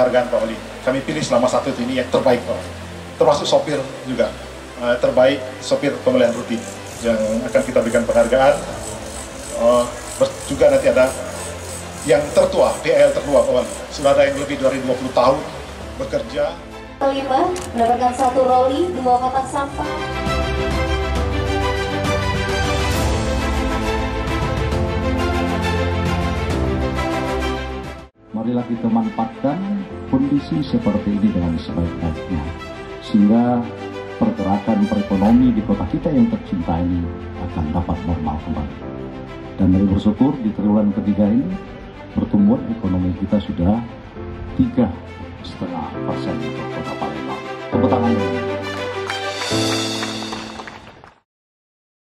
penghargaan Pak Oli. Kami pilih selama 1 tahun ini yang terbaik Pak Oli. Termasuk sopir juga, terbaik sopir pemeliharaan rutin yang akan kita berikan penghargaan. Juga nanti ada yang tertua, PL tertua Pak Oli. Sudah ada yang lebih dari 20 tahun bekerja. Kelima, mendapatkan 1 roli, 2 kotak sampah. Marilah kita manfaatkan kondisi seperti ini dengan sebaik-baiknya, sehingga pergerakan perekonomian di kota kita yang tercinta ini akan dapat normal kembali. Dan mari bersyukur di triwulan ketiga ini pertumbuhan ekonomi kita sudah 3,5% untuk kota Palembang. Tepuk tangan.